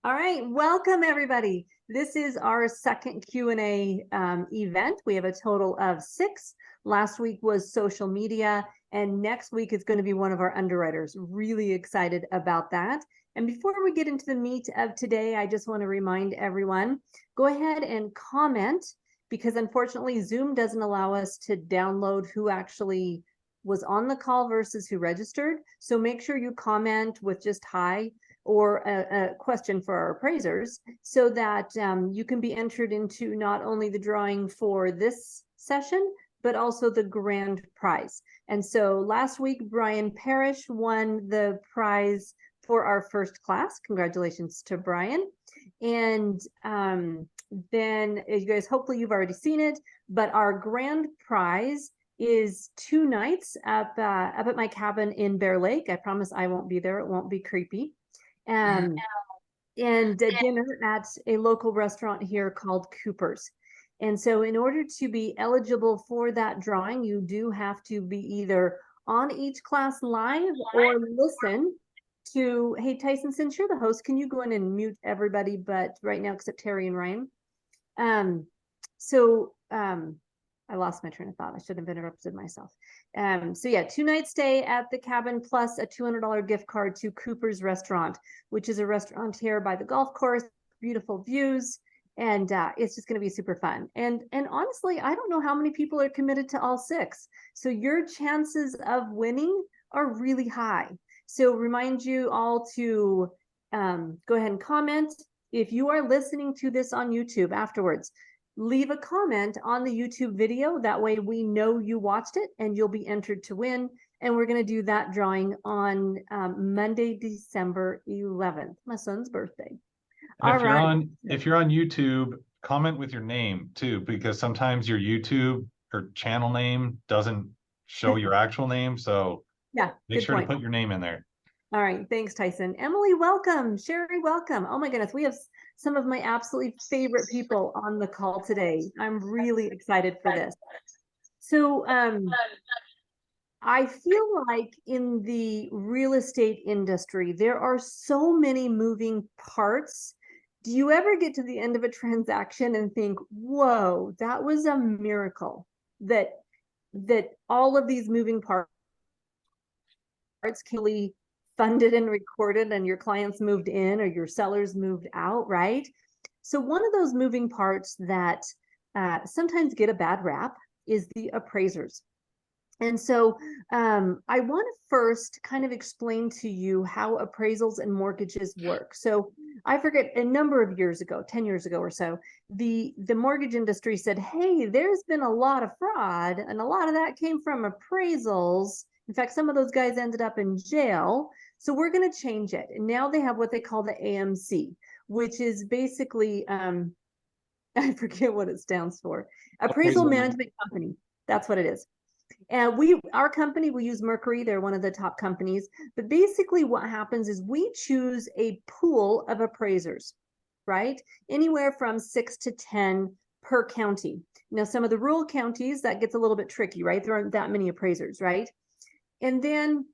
All right, welcome everybody. This is our second Q&A event. We have a total of 6. Last week was social media, and next week is going to be one of our underwriters. Really excited about that. And before we get into the meat of today, I just want to remind everyone, go ahead and comment, because unfortunately Zoom doesn't allow us to download who actually was on the call versus who registered. So make sure you comment with just hi or a question for our appraisers, so that you can be entered into not only the drawing for this session, but also the grand prize. And so last week, Brian Parrish won the prize for our first class. Congratulations to Brian. And then you guys, hopefully you've already seen it, but our grand prize is 2 nights up at my cabin in Bear Lake. I promise I won't be there. It won't be creepy. And a dinner at a local restaurant here called Cooper's. And so in order to be eligible for that drawing, you do have to be either on each class live or listen to, hey, Tyson, since you're the host, can you go in and mute everybody but right now except Teri and Ryan? I lost my train of thought. I should have interrupted myself. So yeah, 2-night stay at the cabin plus a $200 gift card to Cooper's Restaurant, which is a restaurant here by the golf course, beautiful views, and it's just going to be super fun. And honestly, I don't know how many people are committed to all 6. So your chances of winning are really high. So remind you all to go ahead and comment. If you are listening to this on YouTube afterwards, leave a comment on the YouTube video. That way we know you watched it and you'll be entered to win. And we're going to do that drawing on Monday, December 11th, my son's birthday. If you're on YouTube, comment with your name too, because sometimes your YouTube or channel name doesn't show your actual name. So yeah, make sure to put your name in there. All right, thanks, Tyson. Emily, welcome. Sherry, welcome. Oh my goodness, we have some of my absolutely favorite people on the call today. I'm really excited for this. So I feel like in the real estate industry, there are so many moving parts. Do you ever get to the end of a transaction and think, whoa, that was a miracle that all of these moving parts can really funded and recorded and your clients moved in or your sellers moved out, right? So one of those moving parts that sometimes get a bad rap is the appraisers. And so I want to first kind of explain to you how appraisals and mortgages work. So I forget, a number of years ago, 10 years ago or so, the mortgage industry said, hey, there's been a lot of fraud, and a lot of that came from appraisals. In fact, some of those guys ended up in jail. So we're going to change it. And now they have what they call the AMC, which is basically, I forget what it stands for. Appraisal Management Company. That's what it is. And our company, we use Mercury. They're one of the top companies. But basically what happens is we choose a pool of appraisers, right? Anywhere from 6 to 10 per county. Now, some of the rural counties, that gets a little bit tricky, right? There aren't that many appraisers, right? And then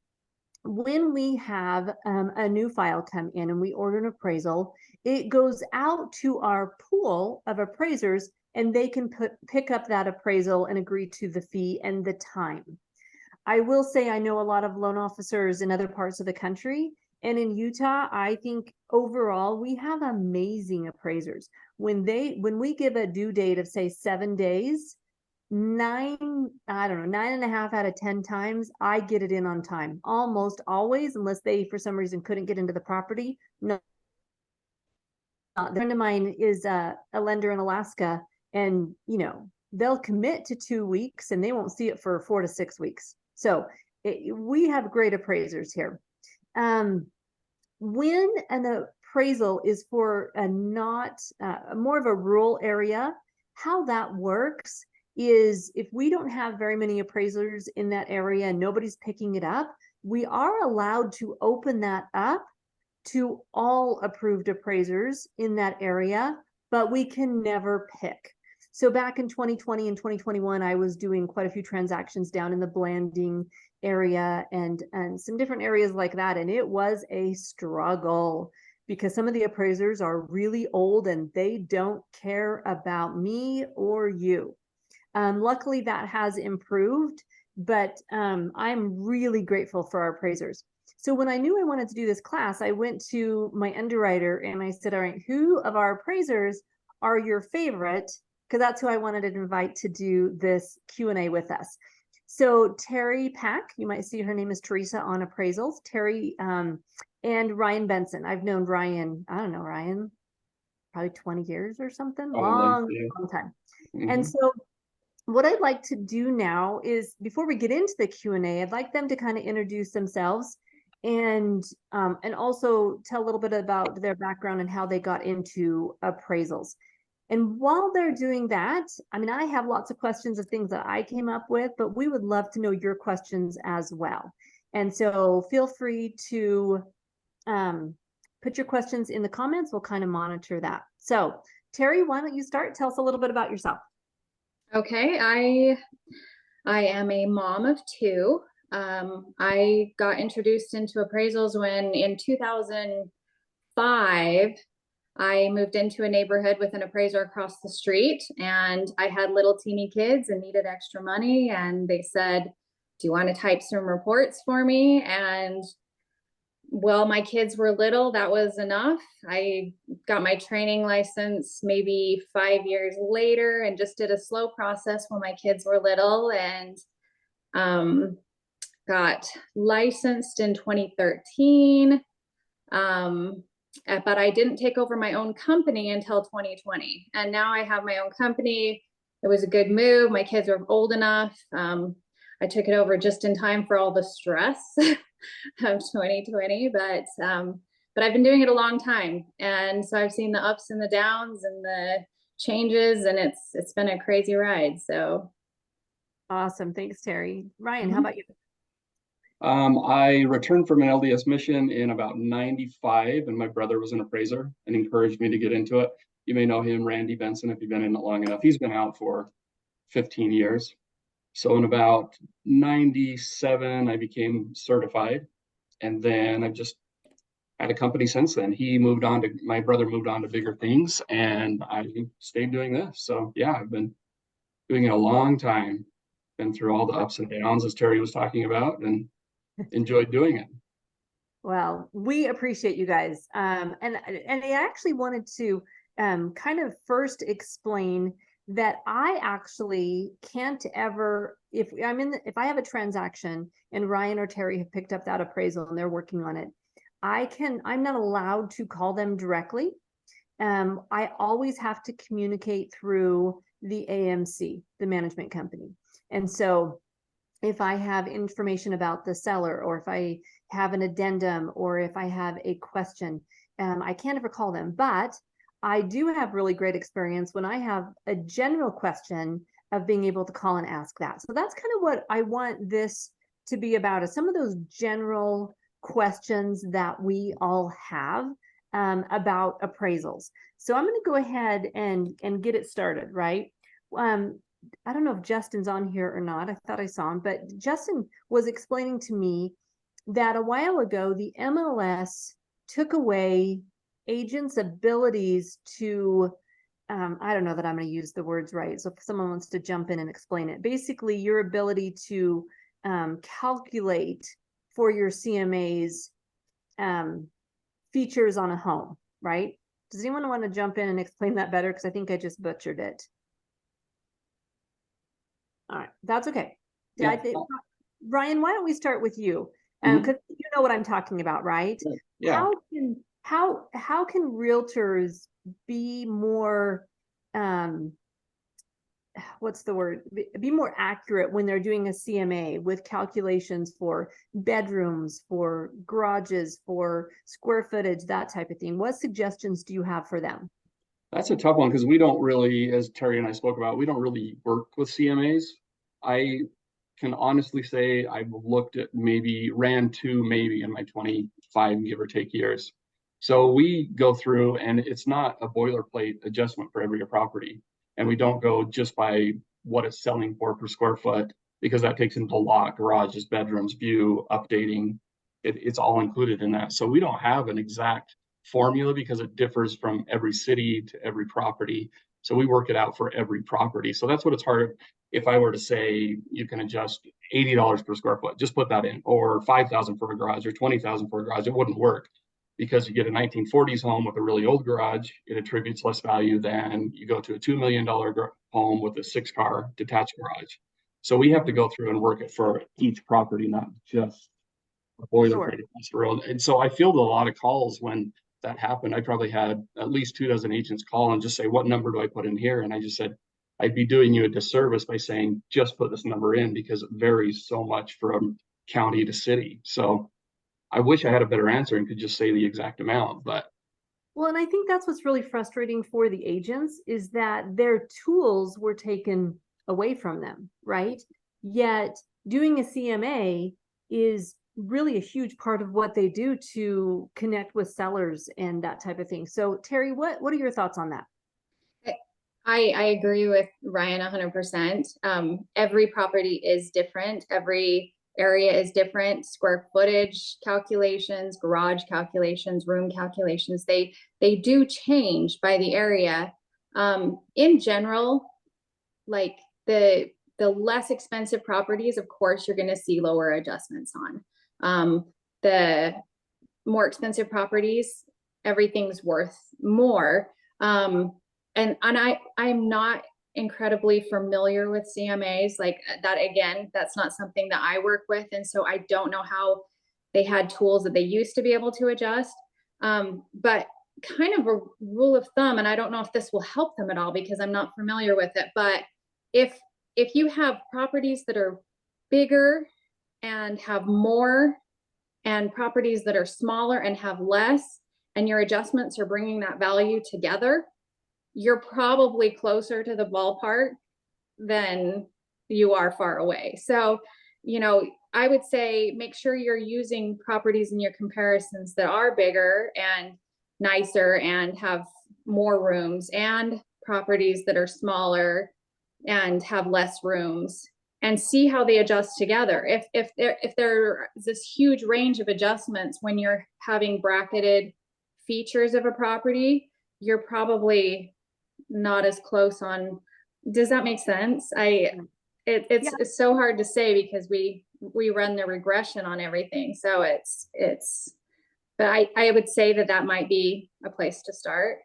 when we have a new file come in and we order an appraisal, it goes out to our pool of appraisers and they can pick up that appraisal and agree to the fee and the time. I will say I know a lot of loan officers in other parts of the country, and in Utah, I think overall we have amazing appraisers. When we give a due date of say 7 days, 9.5 out of 10 times I get it in on time, almost always, unless they for some reason couldn't get into the property. No, a friend of mine is a lender in Alaska, and they'll commit to 2 weeks and they won't see it for 4 to 6 weeks. So we have great appraisers here. When an appraisal is for more of a rural area, how that works is if we don't have very many appraisers in that area and nobody's picking it up, we are allowed to open that up to all approved appraisers in that area, but we can never pick. So back in 2020 and 2021, I was doing quite a few transactions down in the Blanding area and some different areas like that. And it was a struggle because some of the appraisers are really old and they don't care about me or you. Luckily, that has improved, but I'm really grateful for our appraisers. So when I knew I wanted to do this class, I went to my underwriter and I said, all right, who of our appraisers are your favorite? Because that's who I wanted to invite to do this Q&A with us. So Teri Pack, you might see her name is Teresa on Appraisals. Teri and Ryan Benson. I've known Ryan, I don't know, Ryan, probably 20 years or something, long time. And so what I'd like to do now is, before we get into the Q&A, I'd like them to kind of introduce themselves and also tell a little bit about their background and how they got into appraisals. And while they're doing that, I mean, I have lots of questions of things that I came up with, but we would love to know your questions as well. And so feel free to put your questions in the comments. We'll kind of monitor that. So Teri, why don't you start? Tell us a little bit about yourself. Okay, I am a mom of two. I got introduced into appraisals when in 2005, I moved into a neighborhood with an appraiser across the street, and I had little teeny kids and needed extra money. And they said, do you want to type some reports for me? And well, my kids were little, that was enough. I got my training license maybe 5 years later and just did a slow process when my kids were little, and got licensed in 2013. But I didn't take over my own company until 2020. And now I have my own company. It was a good move. My kids were old enough. I took it over just in time for all the stress of 2020, but I've been doing it a long time. And so I've seen the ups and the downs and the changes, and it's been a crazy ride. So awesome. Thanks, Teri. Ryan, how about you? I returned from an LDS mission in about 95, and my brother was an appraiser and encouraged me to get into it. You may know him, Randy Benson, if you've been in it long enough. He's been out for 15 years. So in about 97, I became certified, and then I've just had a company since then. My brother moved on to bigger things, and I stayed doing this. So yeah, I've been doing it a long time, been through all the ups and downs as Teri was talking about, and enjoyed doing it. Well, we appreciate you guys. And I actually wanted to kind of first explain that I actually can't ever, if I have a transaction and Ryan or Teri have picked up that appraisal and they're working on it, I'm not allowed to call them directly. I always have to communicate through the AMC, the management company. And so if I have information about the seller, or if I have an addendum, or if I have a question, I can't ever call them. But I do have really great experience when I have a general question of being able to call and ask that. So that's kind of what I want this to be about, is some of those general questions that we all have about appraisals. So I'm going to go ahead and get it started, right? I don't know if Justin's on here or not. I thought I saw him, but Justin was explaining to me that a while ago, the MLS took away agents' abilities to, I don't know that I'm going to use the words right. So if someone wants to jump in and explain it, basically your ability to calculate for your CMAs features on a home, right? Does anyone want to jump in and explain that better? Because I think I just butchered it. All right, that's okay. Yeah. I think, Ryan, why don't we start with you? Because you know what I'm talking about, right? Yeah. How can realtors be more what's the word? Be more accurate when they're doing a CMA with calculations for bedrooms, for garages, for square footage, that type of thing? What suggestions do you have for them? That's a tough one, because we don't really, as Teri and I spoke about, we don't really work with CMAs. I can honestly say I've looked at ran two in my 25, give or take, years. So we go through, and it's not a boilerplate adjustment for every property. And we don't go just by what it's selling for per square foot, because that takes into lot, garages, bedrooms, view, updating. It's all included in that. So we don't have an exact formula because it differs from every city to every property. So we work it out for every property. So that's what it's hard. If I were to say you can adjust $80 per square foot, just put that in, or 5,000 for a garage or 20,000 for a garage, it wouldn't work, because you get a 1940s home with a really old garage, it attributes less value than you go to a $2 million home with a 6-car detached garage. So we have to go through and work it for each property, not just a boilerplate across the road. And so I fielded a lot of calls when that happened. I probably had at least 24 agents call and just say, what number do I put in here? And I just said, I'd be doing you a disservice by saying, just put this number in, because it varies so much from county to city. So I wish I had a better answer and could just say the exact amount, but. Well, and I think that's what's really frustrating for the agents, is that their tools were taken away from them, right? Yet doing a CMA is really a huge part of what they do to connect with sellers and that type of thing. So Teri, what are your thoughts on that? I agree with Ryan 100%. Every property is different. Every area is different. Square footage calculations, garage calculations, room calculations, they do change by the area. In general, like the less expensive properties, of course, you're going to see lower adjustments on. The more expensive properties, everything's worth more. And I'm not incredibly familiar with CMAs like that. Again, that's not something that I work with. And so I don't know how they had tools that they used to be able to adjust. But kind of a rule of thumb, and I don't know if this will help them at all because I'm not familiar with it, but if you have properties that are bigger and have more, and properties that are smaller and have less, and your adjustments are bringing that value together, you're probably closer to the ballpark than you are far away. So, you know, I would say make sure you're using properties in your comparisons that are bigger and nicer and have more rooms, and properties that are smaller and have less rooms, and see how they adjust together. If there's this huge range of adjustments when you're having bracketed features of a property, you're probably not as close on. Does that make sense? It's so hard to say because we run the regression on everything. So but I would say that might be a place to start.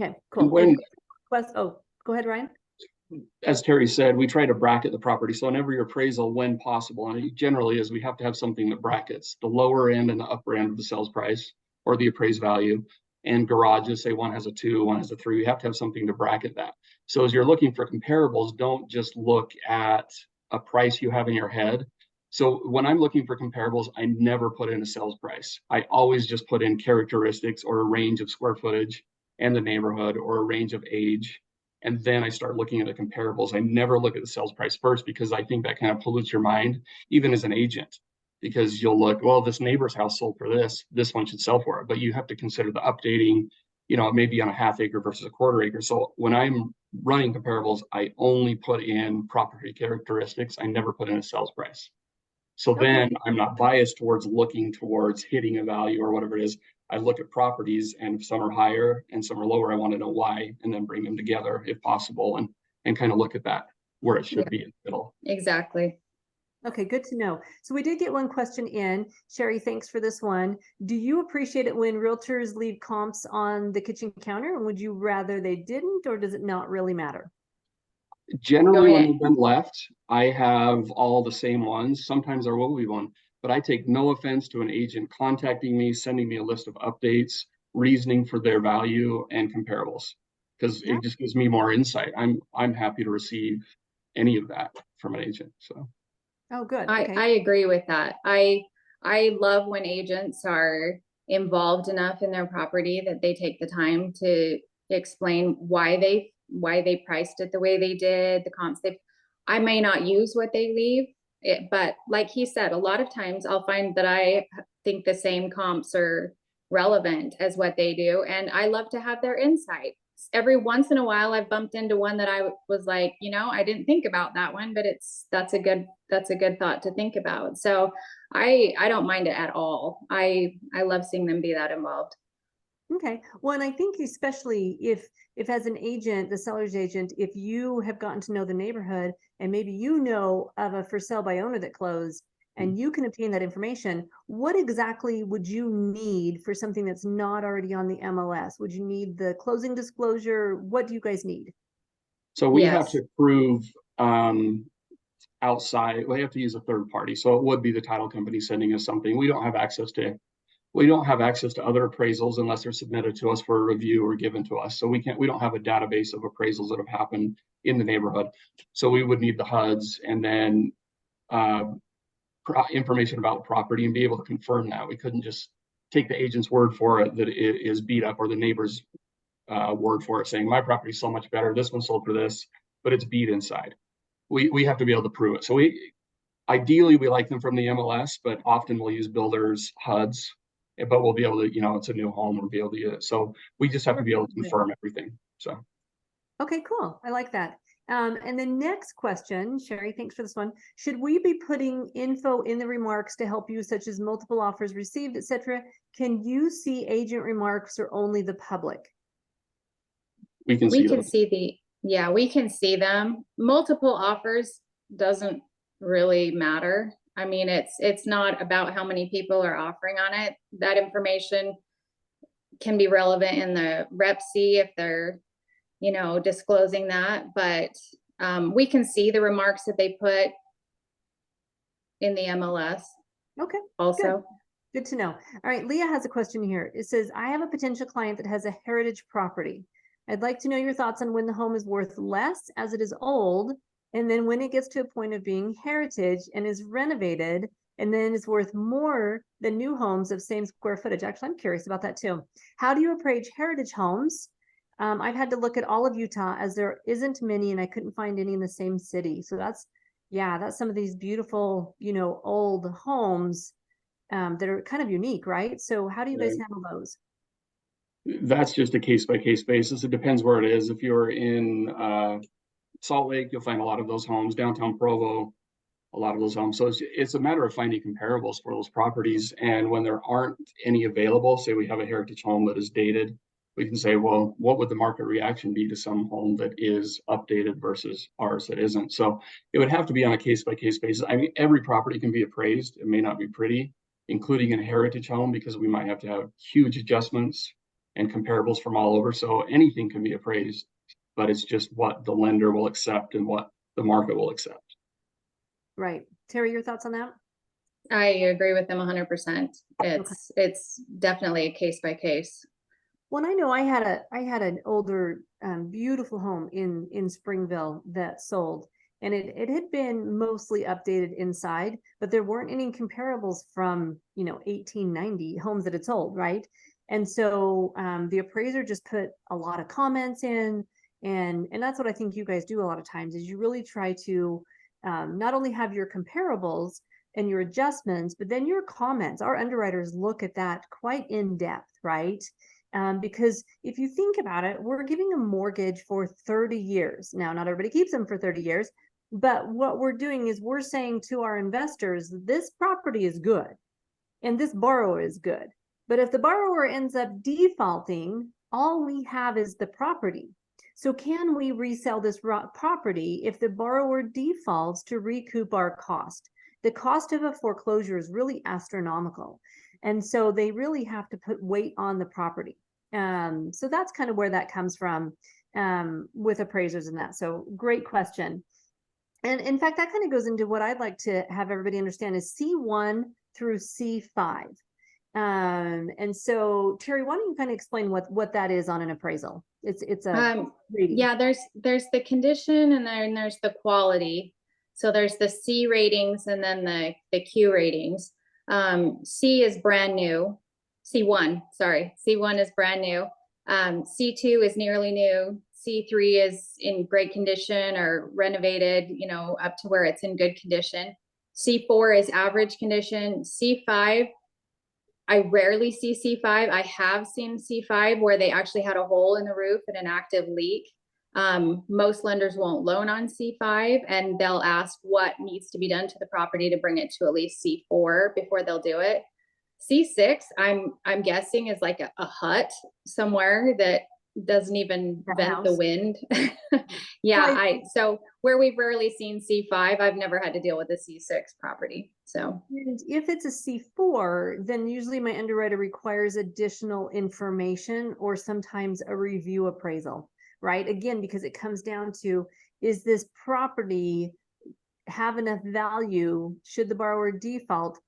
Okay, cool. Oh, go ahead, Ryan. As Teri said, we try to bracket the property. So in every appraisal, when possible, and it generally is, we have to have something that brackets the lower end and the upper end of the sales price or the appraised value. And garages, say one has a 2, one has a 3, we have to have something to bracket that. So as you're looking for comparables, don't just look at a price you have in your head. So when I'm looking for comparables, I never put in a sales price. I always just put in characteristics or a range of square footage and the neighborhood, or a range of age. And then I start looking at the comparables. I never look at the sales price first, because I think that kind of pollutes your mind, even as an agent. Because you'll look, well, this neighbor's house sold for this one should sell for it. But you have to consider the updating, you know, maybe on a half acre versus a quarter acre. So when I'm running comparables, I only put in property characteristics. I never put in a sales price. So then I'm not biased towards looking towards hitting a value or whatever it is. I look at properties, and if some are higher and some are lower, I want to know why, and then bring them together if possible, and kind of look at that where it should be in the middle. Exactly. Okay, good to know. So we did get one question in. Sherry, thanks for this one. Do you appreciate it when realtors leave comps on the kitchen counter? And would you rather they didn't, or does it not really matter? Generally, when they've been left, I have all the same ones. Sometimes there will be one, but I take no offense to an agent contacting me, sending me a list of updates, reasoning for their value, and comparables, because it just gives me more insight. I'm happy to receive any of that from an agent. So. Oh, good. Okay. I agree with that. I love when agents are involved enough in their property that they take the time to explain why they priced it the way they did, the comps I may not use what they leave it, but like he said, a lot of times I'll find that I think the same comps are relevant as what they do. And I love to have their insight. Every once in a while I've bumped into one that I was like, you know, I didn't think about that one, but that's a good thought to think about. So I don't mind it at all. I love seeing them be that involved. Okay, well, and I think especially if as an agent, the seller's agent, if you have gotten to know the neighborhood and maybe you know of a for sale by owner that closed and you can obtain that information, what exactly would you need for something that's not already on the MLS? Would you need the closing disclosure? What do you guys need? So we have Yes. to prove outside, we have to use a third party. So it would be the title company sending us something. We don't have access to other appraisals unless they're submitted to us for a review or given to us. So we don't have a database of appraisals that have happened in the neighborhood. So we would need the HUDs and then information about the property and be able to confirm that. We couldn't just take the agent's word for it that it is beat up, or the neighbor's word for it saying my property's so much better, this one sold for this, but it's beat inside. We have to be able to prove it. So ideally we like them from the MLS, but often we'll use builders, HUDs, but we'll be able to, it's a new home, we'll be able to use it. So we just have to be able to confirm everything. So. Okay, cool. I like that. And the next question, Sherry, thanks for this one. Should we be putting info in the remarks to help you, such as multiple offers received, etc.? Can you see agent remarks or only the public? We can We see can them. see we can see them. Multiple offers doesn't really matter. I mean, it's not about how many people are offering on it. That information can be relevant in the rep C if they're, disclosing that, but we can see the remarks that they put in the MLS. Okay. Also. Good to know. All right, Leah has a question here. It says, I have a potential client that has a heritage property. I'd like to know your thoughts on when the home is worth less as it is old, and then when it gets to a point of being heritage and is renovated, and then is worth more than new homes of same square footage. Actually, I'm curious about that too. How do you appraise heritage homes? I've had to look at all of Utah as there isn't many, and I couldn't find any in the same city. So that's some of these beautiful, old homes that are kind of unique, right? So how do you guys handle those? That's just a case-by-case basis. It depends where it is. If you're in Salt Lake, you'll find a lot of those homes. Downtown Provo, a lot of those homes. So it's a matter of finding comparables for those properties. And when there aren't any available, say we have a heritage home that is dated, we can say, well, what would the market reaction be to some home that is updated versus ours that isn't? So it would have to be on a case-by-case basis. I mean, every property can be appraised. It may not be pretty, including a heritage home, because we might have to have huge adjustments and comparables from all over. So anything can be appraised, but it's just what the lender will accept and what the market will accept. Right. Teri, your thoughts on that? I agree with them 100%. It's definitely a case by case. Well, I know I had an older, beautiful home in Springville that sold, and it had been mostly updated inside, but there weren't any comparables from 1890 homes that had sold, right? And so the appraiser just put a lot of comments in, and that's what I think you guys do a lot of times is you really try to not only have your comparables and your adjustments, but then your comments. Our underwriters look at that quite in depth, right? Because if you think about it, we're giving a mortgage for 30 years. Now, not everybody keeps them for 30 years, but what we're doing is we're saying to our investors, this property is good and this borrower is good. But if the borrower ends up defaulting, all we have is the property. So can we resell this property if the borrower defaults to recoup our cost? The cost of a foreclosure is really astronomical. And so they really have to put weight on the property. So that's kind of where that comes from with appraisers and that. So great question. And in fact, that kind of goes into what I'd like to have everybody understand is C1 through C5. And so Teri, why don't you kind of explain what that is on an appraisal? It's a rating. Yeah, there's the condition and then there's the quality. So there's the C ratings and then the Q ratings. C is brand new. C1 is brand new. C2 is nearly new. C3 is in great condition or renovated, up to where it's in good condition. C4 is average condition. C5, I rarely see C5. I have seen C5 where they actually had a hole in the roof and an active leak. Most lenders won't loan on C5 and they'll ask what needs to be done to the property to bring it to at least C4 before they'll do it. C6, I'm guessing is like a hut somewhere that doesn't even A vent the house. wind. Yeah, Right. so where we've rarely seen C5, I've never had to deal with a C6 property. So And if it's a C4, then usually my underwriter requires additional information or sometimes a review appraisal, right? Again, because it comes down to, is this property have enough value? Should the borrower default,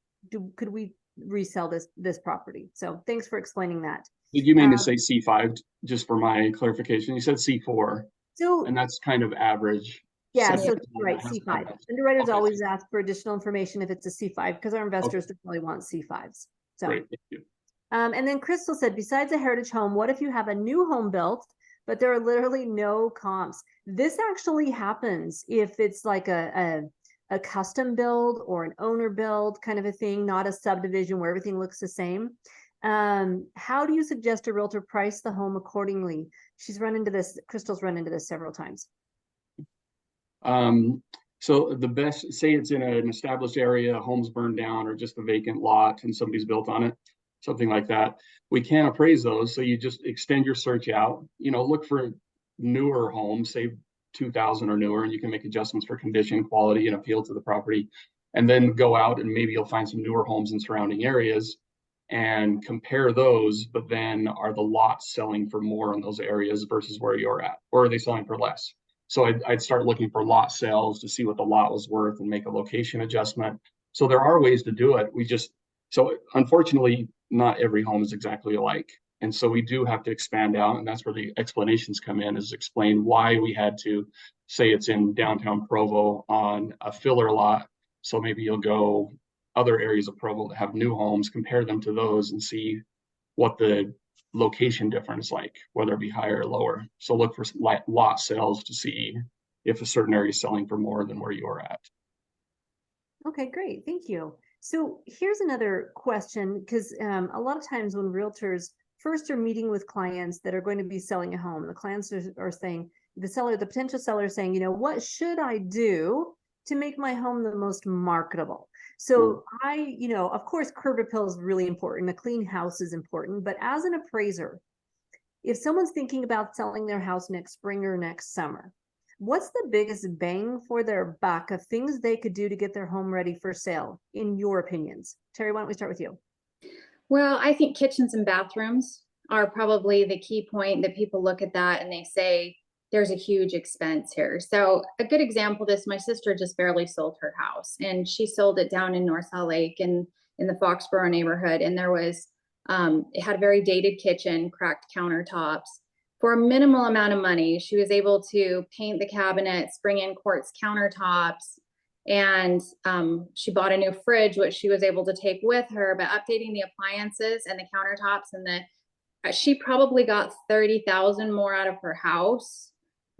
could we resell this property? So thanks for explaining that. Did you mean to say C5, just for my clarification? You said C4, So and that's kind of average. yeah, so Segment right, has C5. comments. Underwriters Okay, always C5. ask for additional information if it's a C5 because our investors definitely want C5s. So Great, thank you. and then Crystal said, besides a heritage home, what if you have a new home built, but there are literally no comps? This actually happens if it's like a custom build or an owner build kind of a thing, not a subdivision where everything looks the same. How do you suggest a realtor price the home accordingly? She's run into this, Crystal's run into this several times. So the best, say it's in an established area, home's burned down, or just a vacant lot and somebody's built on it, something like that. We can appraise those. So you just extend your search out, look for newer homes, say 2000 or newer, and you can make adjustments for condition, quality, and appeal to the property. And then go out and maybe you'll find some newer homes in surrounding areas and compare those, but then are the lots selling for more in those areas versus where you're at? Or are they selling for less? So I'd start looking for lot sales to see what the lot was worth and make a location adjustment. So there are ways to do it. So unfortunately, not every home is exactly alike. And so we do have to expand out, and that's where the explanations come in, is explain why we had to say it's in downtown Provo on a filler lot. So maybe you'll go other areas of Provo that have new homes, compare them to those and see what the location difference like, whether it be higher or lower. So look for lot sales to see if a certain area is selling for more than where you're at. Okay, great. Thank you. So here's another question, because a lot of times when realtors first are meeting with clients that are going to be selling a home, the clients are saying, the potential seller is saying, what should I do to make my home the most marketable? So of course, curb appeal is really important. A clean house is important. But as an appraiser, if someone's thinking about selling their house next spring or next summer, what's the biggest bang for their buck of things they could do to get their home ready for sale, in your opinions? Teri, why don't we start with you? Well, I think kitchens and bathrooms are probably the key point that people look at that and they say, there's a huge expense here. So a good example of this, my sister just barely sold her house, and she sold it down in North Salt Lake in the Foxborough neighborhood. And there was, it had a very dated kitchen, cracked countertops. For a minimal amount of money, she was able to paint the cabinets, bring in quartz countertops, and she bought a new fridge, which she was able to take with her, but updating the appliances and the countertops and she probably got $30,000 more out of her house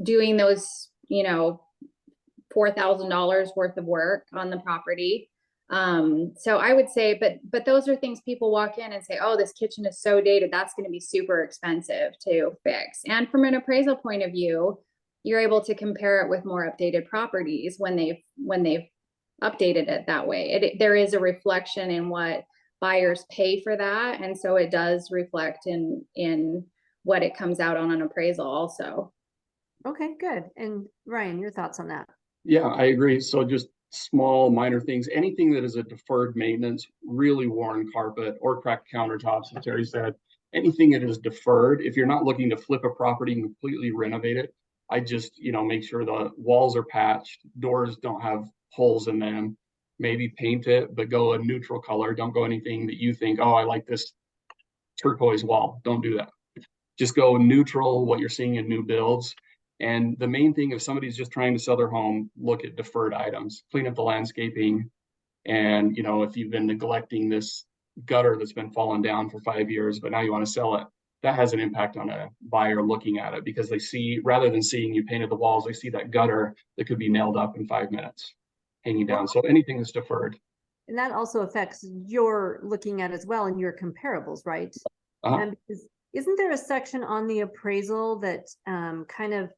doing those, $4,000 worth of work on the property. So I would say, but those are things people walk in and say, oh, this kitchen is so dated, that's going to be super expensive to fix. And from an appraisal point of view, you're able to compare it with more updated properties when they've updated it that way. There is a reflection in what buyers pay for that. And so it does reflect in what it comes out on an appraisal also. Okay, good. And Ryan, your thoughts on that? Yeah, I agree. So just small, minor things, anything that is a deferred maintenance, really worn carpet or cracked countertops, as Teri said, anything that is deferred, if you're not looking to flip a property and completely renovate it, I just, make sure the walls are patched, doors don't have holes in them, maybe paint it, but go a neutral color. Don't go anything that you think, oh, I like this turquoise wall. Don't do that. Just go neutral, what you're seeing in new builds. And the main thing, if somebody's just trying to sell their home, look at deferred items, clean up the landscaping. And, if you've been neglecting this gutter that's been falling down for 5 years, but now you want to sell it, that has an impact on a buyer looking at it, because they see, rather than seeing you painted the walls, they see that gutter that could be nailed up in 5 minutes, hanging down. So anything that's deferred. And that also affects your looking at as well in your comparables, right? And because isn't there a section on the appraisal that kind of,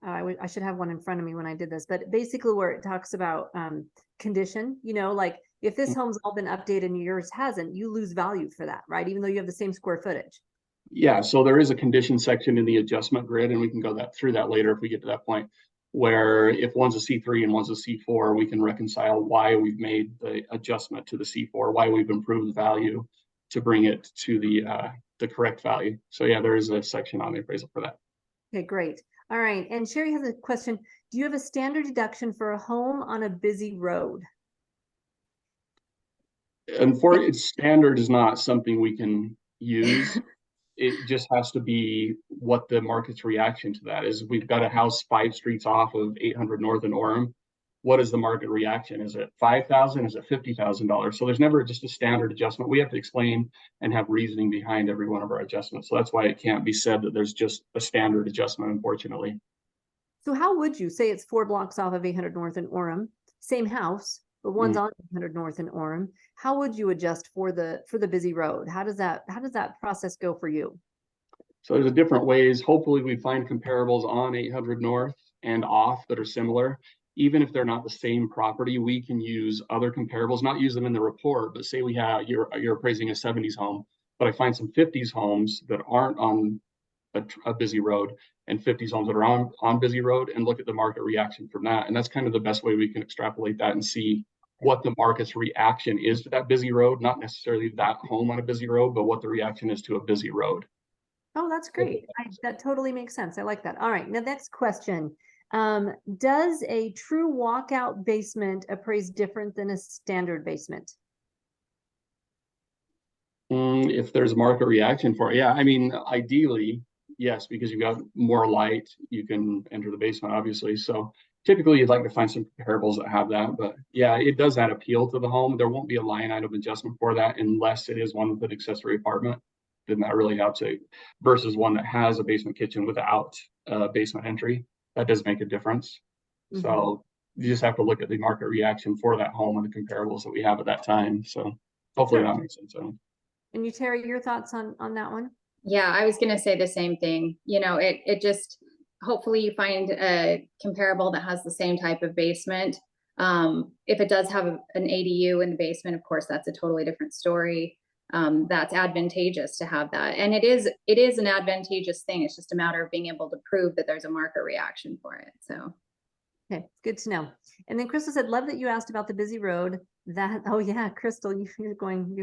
I should have one in front of me when I did this, but basically where it talks about condition, like If this home's all been updated and yours hasn't, you lose value for that, right? Even though you have the same square footage. Yeah, so there is a condition section in the adjustment grid, and we can go through that later if we get to that point, where if one's a C3 and one's a C4, we can reconcile why we've made the adjustment to the C4, why we've improved the value to bring it to the correct value. So yeah, there is a section on the appraisal for that. Okay, great. All right, and Sherry has a question. Do you have a standard deduction for a home on a busy road? Unfortunately, standard is not something we can use. It just has to be what the market's reaction to that is. We've got a house 5 streets off of 800 North in Orem. What is the market reaction? Is it $5,000? Is it $50,000? So there's never just a standard adjustment. We have to explain and have reasoning behind every one of our adjustments. So that's why it can't be said that there's just a standard adjustment, unfortunately. So how would you say it's 4 blocks off of 800 North in Orem, same house, but one's on 800 North in Orem? How would you adjust for the busy road? How does that process go for you? So there's different ways. Hopefully we find comparables on 800 North and off that are similar. Even if they're not the same property, we can use other comparables, not use them in the report, but say we have, you're appraising a 70s home, but I find some 50s homes that aren't on a busy road and 50s homes that are on busy road, and look at the market reaction from that. And that's kind of the best way we can extrapolate that and see what the market's reaction is to that busy road, not necessarily that home on a busy road, but what the reaction is to a busy road. Oh, that's great. That totally makes sense. I like that. All right, now next question. Does a true walkout basement appraise different than a standard basement? If there's market reaction for it, yeah. I mean, ideally, yes, because you've got more light, you can enter the basement, obviously. So typically you'd like to find some comparables that have that, but yeah, it does add appeal to the home. There won't be a line item adjustment for that unless it is one with an accessory apartment. Then that really helps it versus one that has a basement kitchen without a basement entry. That does make a difference. So you just have to look at the market reaction for that home and the comparables that we have at that time. So hopefully that makes sense. And you, Teri, your thoughts on that one? Yeah, I was gonna say the same thing. You know, it just, hopefully you find a comparable that has the same type of basement. If it does have an ADU in the basement, of course, that's a totally different story. That's advantageous to have that. And it is an advantageous thing. It's just a matter of being able to prove that there's a market reaction for it. So. Okay, good to know. And then Crystal said, love that you asked about the busy road. Oh yeah, Crystal, you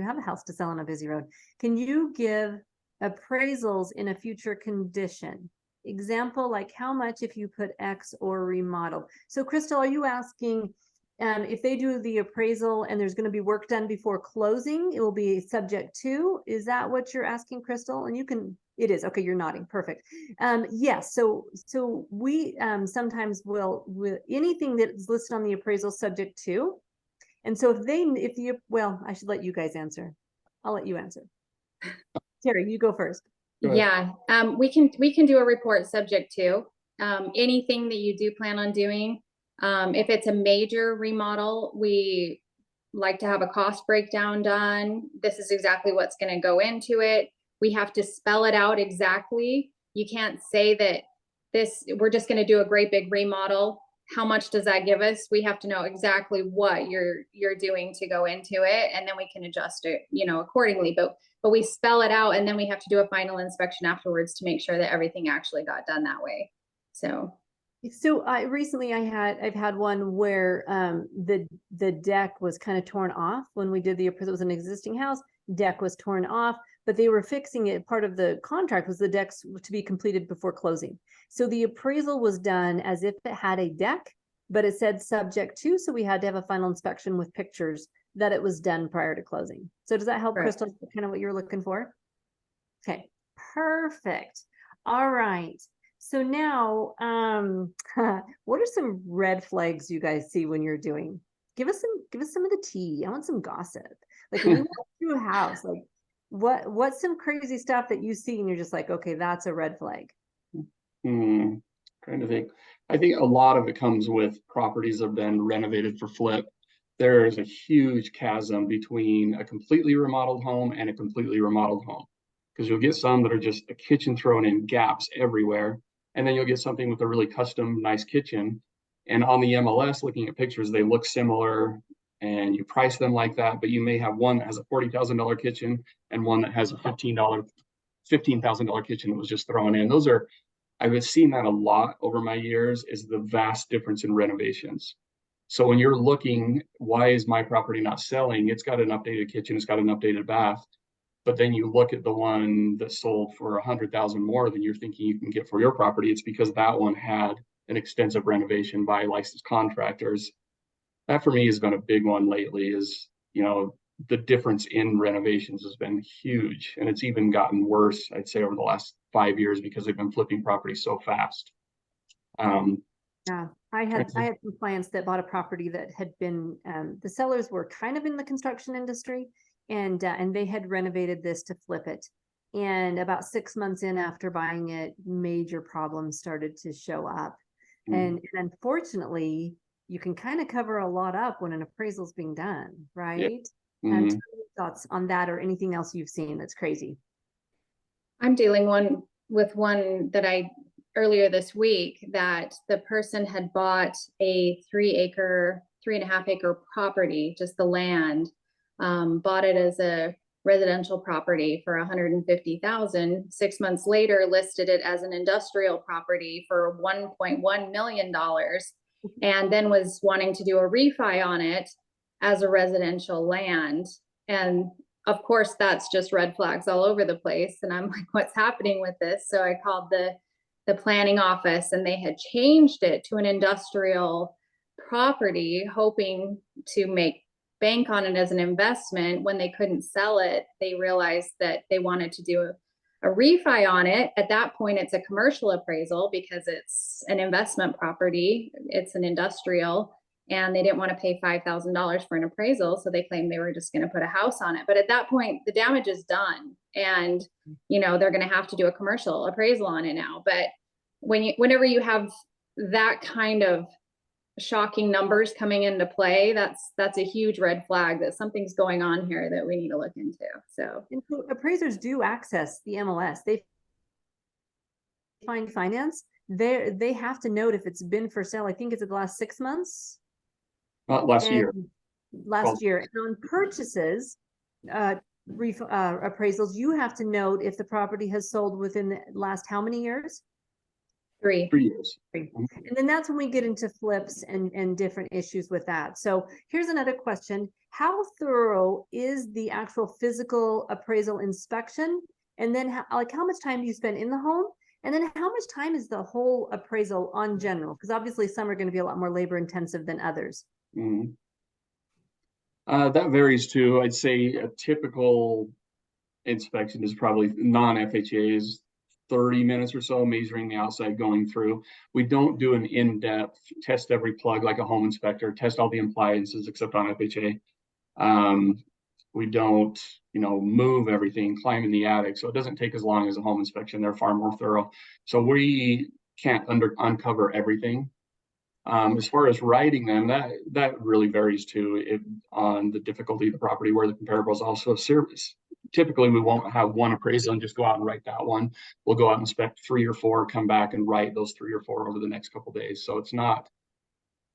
have a house to sell on a busy road. Can you give appraisals in a future condition? Example, like how much if you put X or remodel? So Crystal, are you asking if they do the appraisal and there's going to be work done before closing, it will be subject to? Is that what you're asking, Crystal? And you can, it is. Okay, you're nodding. Perfect. Yes. So we sometimes will anything that is listed on the appraisal subject to. And so well, I should let you guys answer. I'll let you answer. Teri, you go first. Yeah, we can do a report subject to anything that you do plan on doing. If it's a major remodel, we like to have a cost breakdown done. This is exactly what's going to go into it. We have to spell it out exactly. You can't say that we're just going to do a great big remodel. How much does that give us? We have to know exactly what you're doing to go into it, and then we can adjust it, accordingly. But we spell it out, and then we have to do a final inspection afterwards to make sure that everything actually got done that way. So recently I've had one where the deck was kind of torn off when we did it was an existing house, deck was torn off, but they were fixing it. Part of the contract was the decks to be completed before closing. So the appraisal was done as if it had a deck, but it said subject to, so we had to have a final inspection with pictures that it was done prior to closing. So does that help, Correct. Crystal, kind of what you're looking for? Okay, perfect. All right. So now, what are some red flags you guys see when you're doing? Give us some of the tea. I want some gossip. Like when you walk through a house, like what's some crazy stuff that you see and you're just like, okay, that's a red flag. Trying to think. I think a lot of it comes with properties that have been renovated for flip. There is a huge chasm between a completely remodeled home and a completely remodeled home, because you'll get some that are just a kitchen thrown in, gaps everywhere. And then you'll get something with a really custom, nice kitchen. And on the MLS, looking at pictures, they look similar. and you price them like that, but you may have one that has a $40,000 kitchen and one that has a $15,000 kitchen that was just thrown in. I've seen that a lot over my years, is the vast difference in renovations. So when you're looking, why is my property not selling? It's got an updated kitchen, it's got an updated bath, but then you look at the one that sold for 100,000 more than you're thinking you can get for your property. It's because that one had an extensive renovation by licensed contractors. That for me has been a big one lately, is, the difference in renovations has been huge. And it's even gotten worse, I'd say, over the last 5 years because they've been flipping properties so fast. Yeah, I had some clients that bought a property that had been, the sellers were kind of in the construction industry, and they had renovated this to flip it. And about 6 months in after buying it, major problems started to show up. And unfortunately, you can kind of cover a lot up when an appraisal is being done, right? And thoughts on that, or anything else you've seen that's crazy? I'm dealing with one that earlier this week, that the person had bought a 3.5 acre property, just the land, bought it as a residential property for $150,000. 6 months later, listed it as an industrial property for $1.1 million, and then was wanting to do a refi on it as a residential land. And of course, that's just red flags all over the place. And I'm like, what's happening with this? So I called the planning office, and they had changed it to an industrial property, hoping to make bank on it as an investment. When they couldn't sell it, they realized that they wanted to do a refi on it. At that point, it's a commercial appraisal because it's an investment property. It's an industrial, and they didn't want to pay $5,000 for an appraisal. So they claimed they were just going to put a house on it. But at that point, the damage is done, and, they're going to have to do a commercial appraisal on it now. But whenever you have that kind of shocking numbers coming into play, that's a huge red flag that something's going on here that we need to look into. So appraisers do access the MLS. They find finance. They have to note if it's been for sale. I think it's the last 6 months. Last year. Last year. And on purchases, appraisals, you have to note if the property has sold within the last how many years? 3 years. And then that's when we get into flips and different issues with that. So here's another question. How thorough is the actual physical appraisal inspection? And then how much time do you spend in the home? And then how much time is the whole appraisal on general? Because obviously some are going to be a lot more labor intensive than others. That varies too. I'd say a typical inspection is probably non-FHA's 30 minutes or so, measuring the outside, going through. We don't do an in-depth test every plug like a home inspector, test all the appliances except on FHA. We don't, move everything, climb in the attic. So it doesn't take as long as a home inspection. They're far more thorough. So we can't uncover everything. As far as writing them, that really varies too, on the difficulty of the property, where the comparables also service. Typically, we won't have one appraisal and just go out and write that one. We'll go out and inspect 3 or 4, come back and write those 3 or 4 over the next couple of days. So it's not,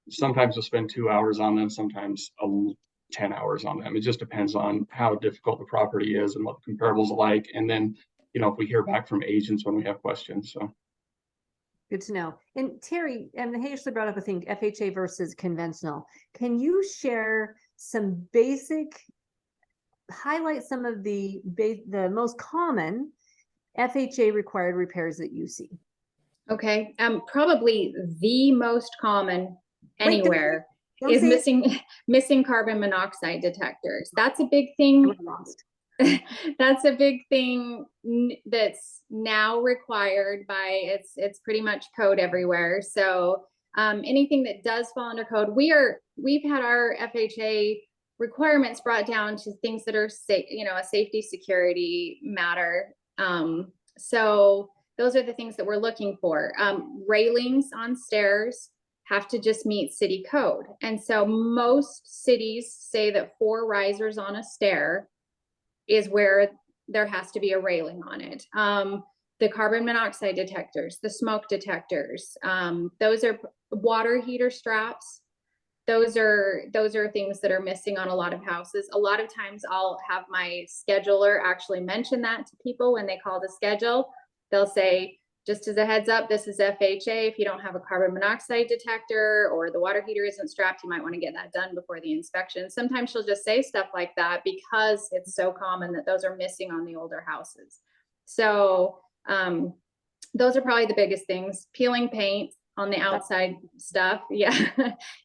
sometimes we'll spend 2 hours on them, sometimes 10 hours on them. It just depends on how difficult the property is and what the comparables are like. And then, if we hear back from agents when we have questions. So. Good to know. And Teri, and Ashley brought up a thing, FHA versus conventional. Can you share some highlight some of the most common FHA required repairs that you see? Okay. Probably the most common anywhere is missing carbon monoxide detectors. That's a big thing. That's a big thing that's now required by it's pretty much code everywhere. So anything that does fall under code, we've had our FHA requirements brought down to things that are a safety security matter. So those are the things that we're looking for. Railings on stairs have to just meet city code. And so most cities say that 4 risers on a stair is where there has to be a railing on it. The carbon monoxide detectors, the smoke detectors, those are water heater straps. those are things that are missing on a lot of houses. A lot of times I'll have my scheduler actually mention that to people when they call to schedule. They'll say, just as a heads up, this is FHA. If you don't have a carbon monoxide detector or the water heater isn't strapped, you might want to get that done before the inspection. Sometimes she'll just say stuff like that because it's so common that those are missing on the older houses. So those are probably the biggest things. Peeling paint on the outside stuff. Yeah.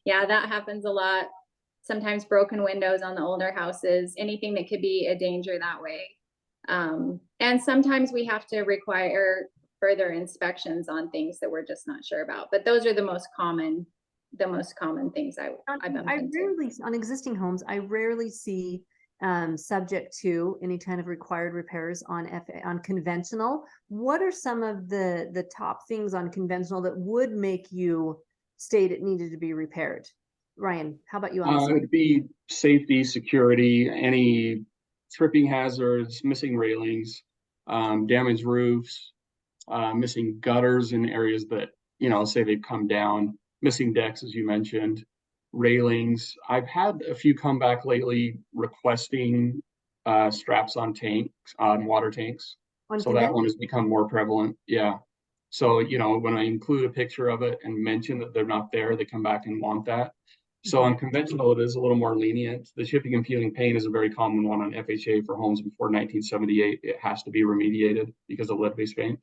Yeah, that happens a lot. Sometimes broken windows on the older houses, anything that could be a danger that way. And sometimes we have to require further inspections on things that we're just not sure about. But those are the most common things I bump into. Rarely, on existing homes, I rarely see subject to any kind of required repairs on conventional. What are some of the top things on conventional that would make you state it needed to be repaired? Ryan, how about you on this? It would be safety, security, any tripping hazards, missing railings, damaged roofs, missing gutters in areas that, you know, say they've come down, missing decks, as you mentioned, railings. I've had a few come back lately requesting straps on tanks, on water tanks. So that one has become more prevalent. Yeah. So, you know, when I include a picture of it and mention that they're not there, they come back and want that. So on conventional, it is a little more lenient. The chipping and peeling paint is a very common one on FHA for homes before 1978. It has to be remediated because of lead-based paint.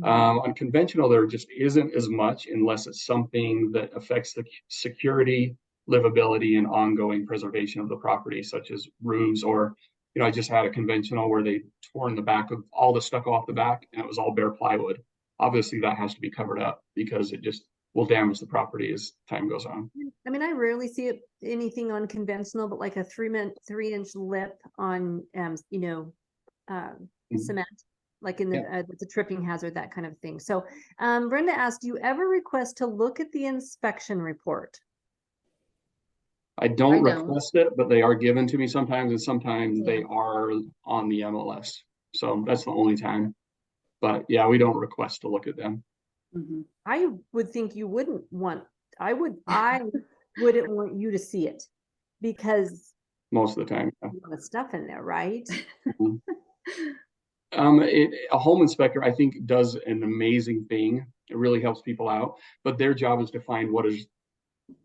On conventional, there just isn't as much unless it's something that affects the security, livability, and ongoing preservation of the property, such as roofs or, you know, I just had a conventional where they torn the back of all the stucco off the back and it was all bare plywood. Obviously, that has to be covered up because it just will damage the property as time goes on. I mean, I rarely see anything on conventional, but like a 3-inch lip on, you know, cement, like in the the tripping hazard, that kind of thing. So Brenda asked, do you ever request to look at the inspection report? I don't request it, but they are given to me sometimes, and sometimes they are on the MLS. So that's the only time. But yeah, we don't request to look at them. I would think you wouldn't want, I wouldn't want you to see it because most of the time, a lot of stuff in there, right? A home inspector, I think, does an amazing thing. It really helps people out, but their job is to find what is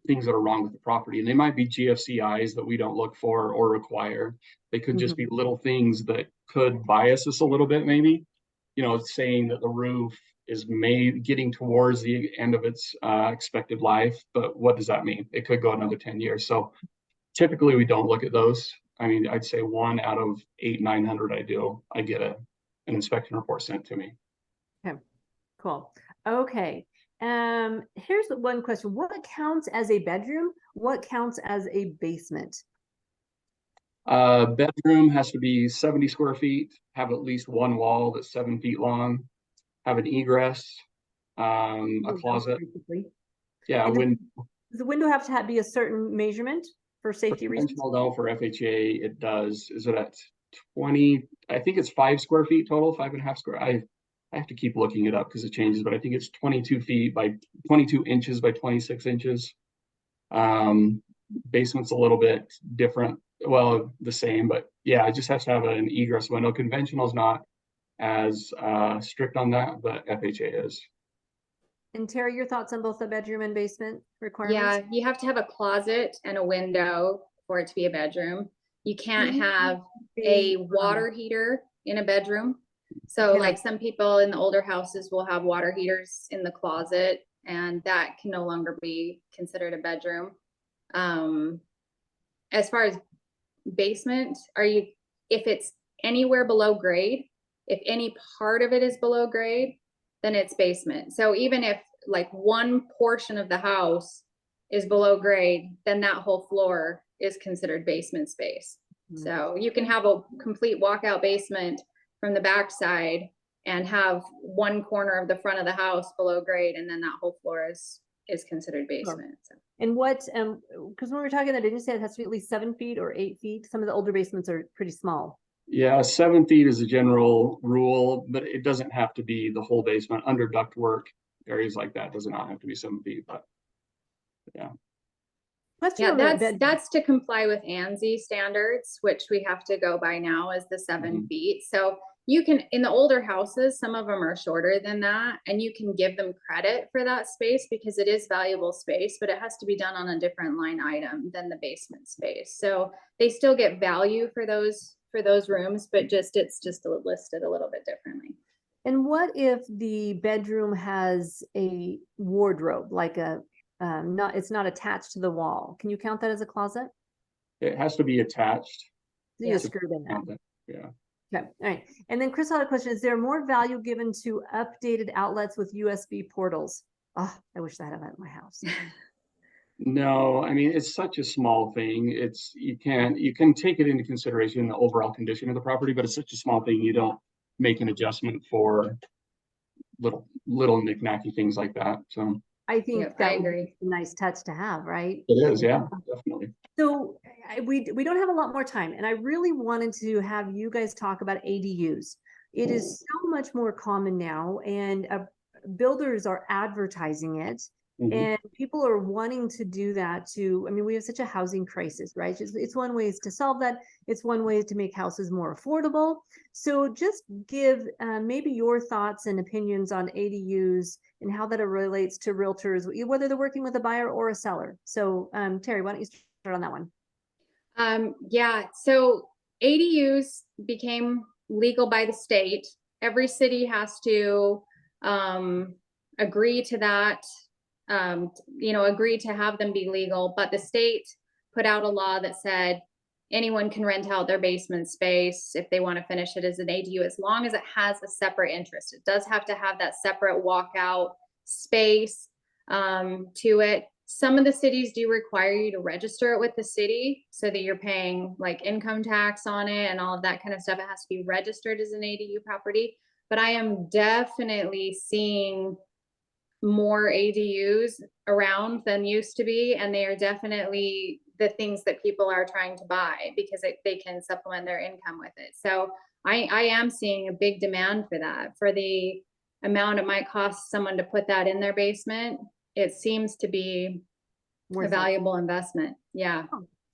things that are wrong with the property. And they might be GFCIs that we don't look for or require. They could just be little things that could bias us a little bit, maybe, you know, saying that the roof is getting towards the end of its expected life. But what does that mean? It could go another 10 years. So typically we don't look at those. I mean, I'd say 1 out of 800-900 I get an inspection report sent to me. Okay, cool. Okay. Here's one question. What counts as a bedroom? What counts as a basement? Bedroom has to be 70 square feet, have at least one wall that's 7 feet long, have an egress, a closet. Basically. Yeah, does the window have to be a certain measurement for safety reasons? No, for FHA it does. Is it at 20? I think it's 5 square feet total, 5.5 square. I have to keep looking it up because it changes, but I think it's 22 feet by 22 inches by 26 inches. Basement's a little bit different. Well, the same, but yeah, it just has to have an egress window. Conventional is not as strict on that, but FHA is. And Teri, your thoughts on both the bedroom and basement requirements? Yeah, you have to have a closet and a window for it to be a bedroom. You can't have a water heater in a bedroom. So like some people in the older houses will have water heaters in the closet, and that can no longer be considered a bedroom. As far as basement, if it's anywhere below grade, if any part of it is below grade, then it's basement. So even if like one portion of the house is below grade, then that whole floor is considered basement space. So you can have a complete walkout basement from the backside and have one corner of the front of the house below grade, and then that whole floor is considered basement. So. And what, because when we were talking, I didn't say it has to be at least 7 feet or 8 feet. Some of the older basements are pretty small. Yeah, 7 feet is a general rule, but it doesn't have to be the whole basement. Under ductwork, areas like that does not have to be 7 feet, but yeah. Question Yeah, on the that's to comply with ANSI standards, which we have to go by now as the 7 feet. So you can, in the older houses, some of them are shorter than that, and you can give them credit for that space because it is valuable space, but it has to be done on a different line item than the basement space. So they still get value for those rooms, but it's just listed a little bit differently. And what if the bedroom has a wardrobe, like it's not attached to the wall? Can you count that as a closet? It has to be attached. So you Yeah. screw it in there. Yeah. Okay, all right. And then Chris had a question. Is there more value given to updated outlets with USB portals? Oh, I wish I had that at my house. No, I mean, it's such a small thing. You can take it into consideration, the overall condition of the property, but it's such a small thing. You don't make an adjustment for little knick-knacky things like that. So I think Yep, I that would agree. be a nice touch to have, right? it is, yeah, definitely. So we don't have a lot more time, and I really wanted to have you guys talk about ADUs. It is so much more common now, and builders are advertising it, and people are wanting to do that too. I mean, we have such a housing crisis, right? It's one way to solve that. It's one way to make houses more affordable. So just give maybe your thoughts and opinions on ADUs and how that relates to realtors, whether they're working with a buyer or a seller. So Teri, why don't you start on that one? Yeah, so ADUs became legal by the state. Every city has to agree to that, agree to have them be legal, but the state put out a law that said anyone can rent out their basement space if they want to finish it as an ADU, as long as it has a separate interest. It does have to have that separate walkout space to it. Some of the cities do require you to register it with the city so that you're paying like income tax on it and all of that kind of stuff. It has to be registered as an ADU property. But I am definitely seeing more ADUs around than used to be, and they are definitely the things that people are trying to buy because they can supplement their income with it. So I am seeing a big demand for that. For the amount it might cost someone to put that in their basement, it seems to be a valuable investment. Yeah.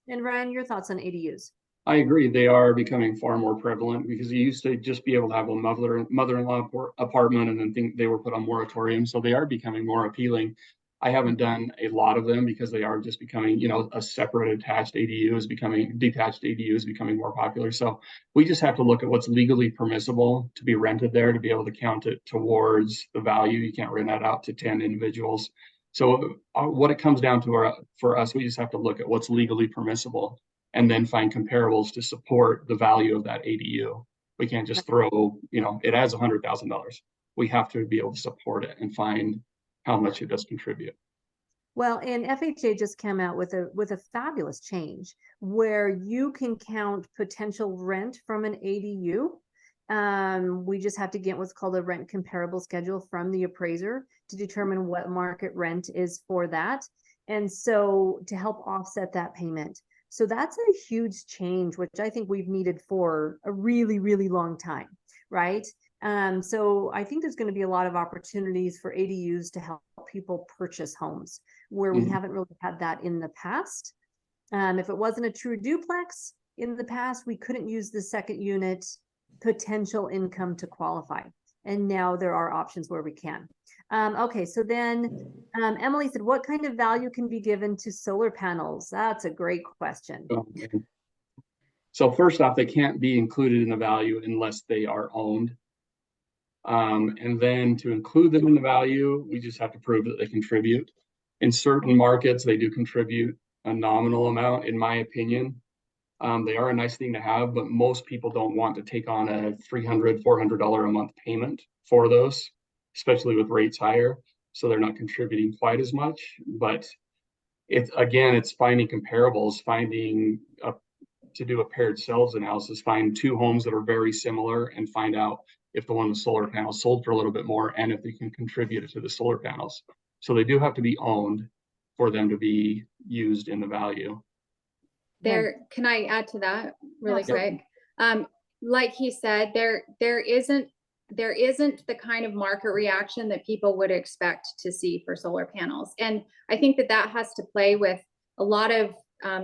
And Ryan, your thoughts on ADUs? I agree. They are becoming far more prevalent because you used to just be able to have a mother-in-law apartment and then think they were put on moratorium. So they are becoming more appealing. I haven't done a lot of them because they are just becoming, a separate detached ADU is becoming more popular. So we just have to look at what's legally permissible to be rented there to be able to count it towards the value. You can't rent that out to 10 individuals. So what it comes down to for us, we just have to look at what's legally permissible and then find comparables to support the value of that ADU. We can't just throw, it has $100,000. We have to be able to support it and find how much it does contribute. Well, and FHA just came out with a fabulous change where you can count potential rent from an ADU. We just have to get what's called a rent comparable schedule from the appraiser to determine what market rent is for that. And so to help offset that payment. So that's a huge change, which I think we've needed for a really, really long time, right? So I think there's going to be a lot of opportunities for ADUs to help people purchase homes where we haven't really had that in the past. If it wasn't a true duplex in the past, we couldn't use the second unit potential income to qualify. And now there are options where we can. Okay, so then Emily said, what kind of value can be given to solar panels? That's a great question. So first off, they can't be included in the value unless they are owned. And then to include them in the value, we just have to prove that they contribute. In certain markets, they do contribute a nominal amount, in my opinion. They are a nice thing to have, but most people don't want to take on a $300, $400 a month payment for those, especially with rates higher. So they're not contributing quite as much. But it's finding comparables, to do a paired sales analysis, find two homes that are very similar and find out if the one with solar panels sold for a little bit more and if they can contribute to the solar panels. So they do have to be owned for them to be used in the value. Can I add to that really quick? Like he said, there isn't the kind of market reaction that people would expect to see for solar panels. And I think that has to play with a lot of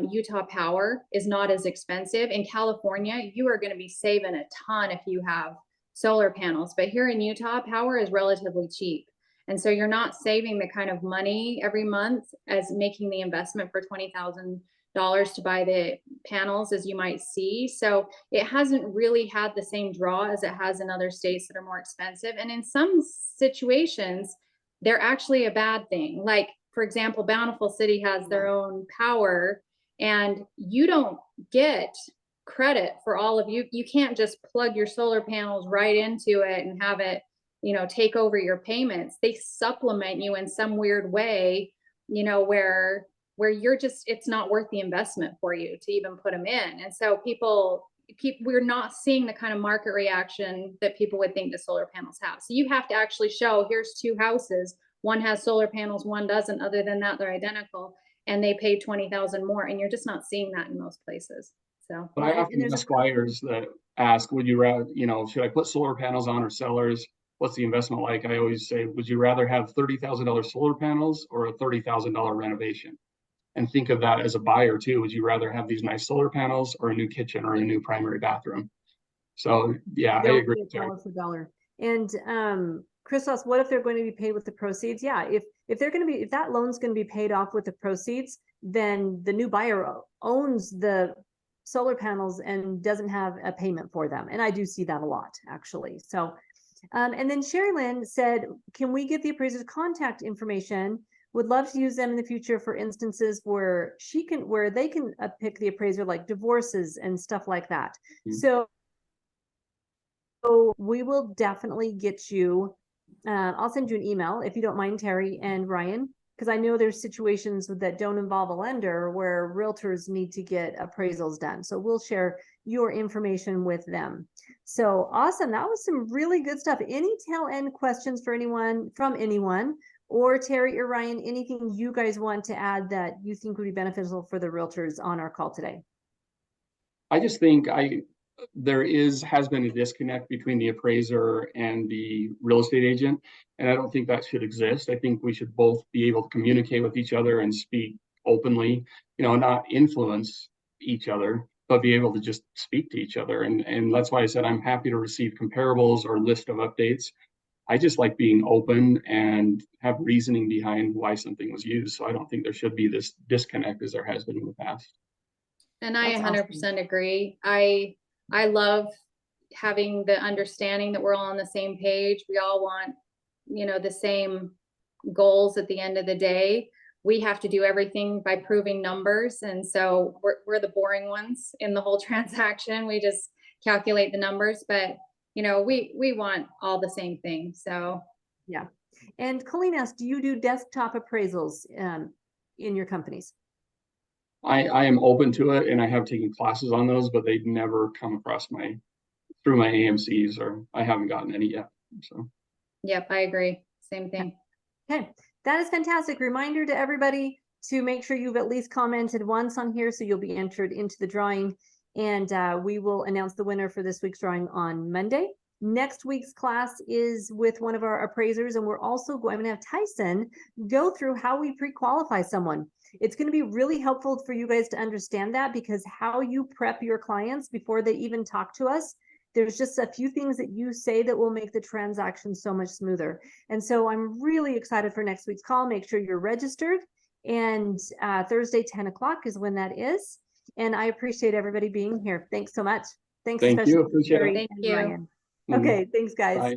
Utah power is not as expensive. In California, you are going to be saving a ton if you have solar panels, but here in Utah, power is relatively cheap. And so you're not saving the kind of money every month as making the investment for $20,000 to buy the panels as you might see. So it hasn't really had the same draw as it has in other states that are more expensive. And in some situations, they're actually a bad thing. Like, for example, Bountiful City has their own power, and you don't get credit for all of you. You can't just plug your solar panels right into it and have it, you know, take over your payments. They supplement you in some weird way, you know, where you're just, it's not worth the investment for you to even put them in. And so we're not seeing the kind of market reaction that people would think the solar panels have. So you have to actually show, here's two houses. One has solar panels, one doesn't. Other than that, they're identical, and they paid $20,000 more. And you're just not seeing that in most places. So, but I often ask buyers that ask, would you rather, you know, should I put solar panels on, or sellers? What's the investment like? I always say, would you rather have $30,000 solar panels or a $30,000 renovation? And think of that as a buyer too. Would you rather have these nice solar panels or a new kitchen or a new primary bathroom? So yeah, I agree. $1. And Christos, what if they're going to be paid with the proceeds? Yeah, if they're going to be, if that loan's going to be paid off with the proceeds, then the new buyer owns the solar panels and doesn't have a payment for them. And I do see that a lot, actually. So, and then Sherry Lynn said, can we get the appraiser's contact information? Would love to use them in the future for instances where they can pick the appraiser, like divorces and stuff like that. Mm-hmm. So we will definitely get you, I'll send you an email if you don't mind, Teri and Ryan, because I know there's situations that don't involve a lender where realtors need to get appraisals done. So we'll share your information with them. So awesome. That was some really good stuff. Any tail end questions for anyone, or Teri or Ryan, anything you guys want to add that you think would be beneficial for the realtors on our call today? I just think there has been a disconnect between the appraiser and the real estate agent, and I don't think that should exist. I think we should both be able to communicate with each other and speak openly, you know, not influence each other, but be able to just speak to each other. And that's why I said I'm happy to receive comparables or list of updates. I just like being open and have reasoning behind why something was used. So I don't think there should be this disconnect as there has been in the past. And I 100% agree. I love having the understanding that we're all on the same page. We all want, you know, the same goals at the end of the day. We have to do everything by proving numbers. And so we're the boring ones in the whole transaction. We just calculate the numbers, but you know, we want all the same thing. So yeah. And Colleen asked, do you do desktop appraisals in your companies? I am open to it, and I have taken classes on those, but they've never come across through my AMCs, or I haven't gotten any yet. So yep, I agree. Same thing. Okay, that is fantastic. Reminder to everybody to make sure you've at least commented once on here, so you'll be entered into the drawing. And we will announce the winner for this week's drawing on Monday. Next week's class is with one of our appraisers, and we're also going to have Tyson go through how we pre-qualify someone. It's going to be really helpful for you guys to understand that, because how you prep your clients before they even talk to us, there's just a few things that you say that will make the transaction so much smoother. And so I'm really excited for next week's call. Make sure you're registered, and Thursday, 10 o'clock is when that is. And I appreciate everybody being here. Thank so much. Thank you. Appreciate it. Thank you. Ryan. Okay, thanks guys. Bye.